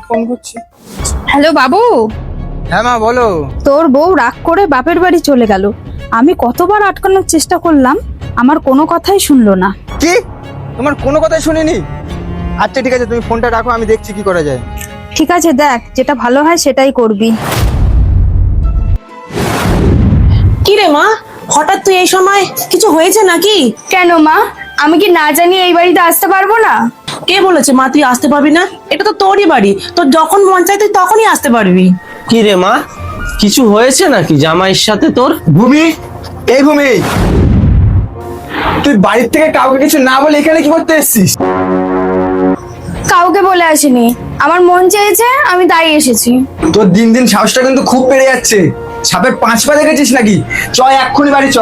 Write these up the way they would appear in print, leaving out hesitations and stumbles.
Phone করছি। Hello বাবু। হ্যাঁ মা বলো। তোর বউ রাগ করে বাপের বাড়ি চলে গেল। আমি কতবার আটকানোর চেষ্টা করলাম, আমার কোনো কথাই শুনলো না। কি? তোমার কোনো কথাই শুনিনি? আচ্ছা ঠিক আছে, তুমি ফোনটা রাখো, আমি দেখছি কি করা যায়। ঠিক আছে, দেখ যেটা ভালো হয় সেটাই করবি। কি রে মা, হঠাৎ তুই এই সময়? কিছু হয়েছে নাকি? কেন মা, আমি কি না জানি এই বাড়িতে আসতে পারবো না? কে বলেছে মা তুই আসতে পারবি না? এটা তো তোরই বাড়ি, তোর যখন মন চায় তুই তখনই আসতে পারবি। কি রে মা, কিছু হয়েছে নাকি জামাইয়ের সাথে তোর? ভূমি, এই ভূমি, তুই বাড়ির থেকে কাউকে কিছু না বলে এখানে কি করতে এসেছিস? কাউকে বলে আসিনি, আমার মন চেয়েছে আমি তাই এসেছি। তোর দিন দিন সাহসটা কিন্তু খুব বেড়ে যাচ্ছে। সাপের 5 পা দেখেছিস নাকি? চ এক্ষুনি বাড়ি চ।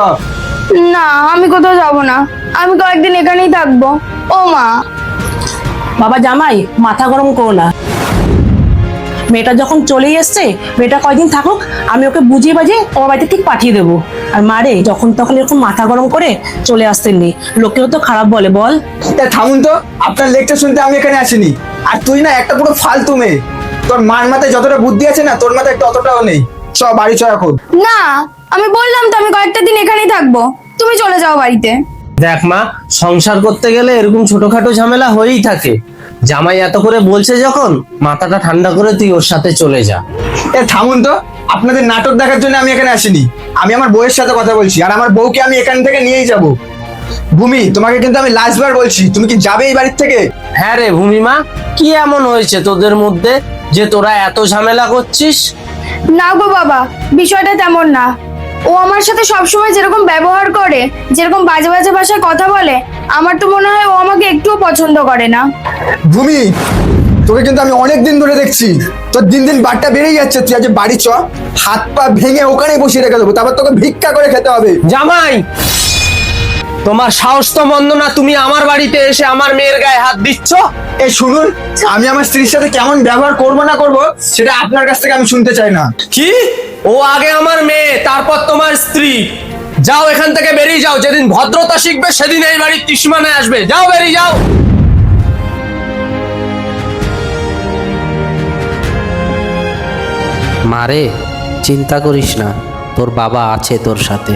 না, আমি কোথাও যাবো না, আমি কয়েকদিন এখানেই থাকবো। ও মা। বাবা জামাই, মাথা গরম করো না। মেয়েটা যখন চলেই এসছে, মেয়েটা কয়দিন থাকুক, আমি ওকে বুঝিয়ে বাজিয়ে তোমার বাড়িতে ঠিক পাঠিয়ে দেবো। আর মারে যখন তখন এরকম মাথা গরম করে চলে আসতেন নেই, লোকেও তো খারাপ বলে বল। তা থামুন তো, আপনার লেকচার শুনতে আমি এখানে আসিনি। আর তুই না একটা পুরো ফালতু মেয়ে। তোর মার মাথায় যতটা বুদ্ধি আছে না, তোর মাথায় ততটাও নেই। চ বাড়ি চ এখন। না, আমি বললাম তো আমি কয়েকটা দিন এখানেই থাকবো, তুমি চলে যাও বাড়িতে। দেখ মা, সংসার করতে গেলে এরকম ছোটখাটো ঝামেলা হয়েই থাকে। জামাই এত করে বলছে যখন, মাথাটা ঠান্ডা করে তুই ওর সাথে চলে যা। থামুন তো, আপনাদের নাটক দেখার জন্য আমি এখানে আসিনি। আমি আমার বউয়ের সাথে কথা বলছি, আর আমার বউকে আমি এখান থেকে নিয়েই যাব। ভূমি, তোমাকে কিন্তু আমি লাস্টবার বলছি, তুমি কি যাবে এই বাড়ির থেকে? হ্যাঁ রে ভূমিমা, কি এমন হয়েছে তোদের মধ্যে যে তোরা এত ঝামেলা করছিস? না গো বাবা, বিষয়টা তেমন না। ও আমার সাথে সবসময় যেরকম ব্যবহার করে, যেরকম বাজে বাজে ভাষায় কথা বলে, আমার তো মনে হয় ও আমাকে একটুও পছন্দ করে না। ভূমি, তোকে কিন্তু আমি অনেক দিন ধরে দেখছি, তোর দিন দিন বারটা বেড়েই যাচ্ছে। তুই আজ বাড়ি চ, হাত পা ভেঙে ওখানেই বসিয়ে রেখে দেবো, তারপর তোকে ভিক্ষা করে খেতে হবে। জামাই, তোমার সাহস তো মন্দ না, তুমি আমার বাড়িতে এসে আমার মেয়ের গায়ে হাত দিচ্ছ। এই শুনুন, আমি আমার স্ত্রীর সাথে কেমন ব্যবহার করবো না করবো সেটা আপনার কাছ থেকে আমি শুনতে চাই না। কি? ও আগে আমার মেয়ে, তারপর তোমার স্ত্রী। যাও এখান থেকে, বেরিয়ে যাও। যেদিন ভদ্রতা শিখবে সেদিন এই বাড়ির ত্রিসীমানে আসবে। যাও, বেরিয়ে যাও। মারে, চিন্তা করিস না, তোর বাবা আছে তোর সাথে।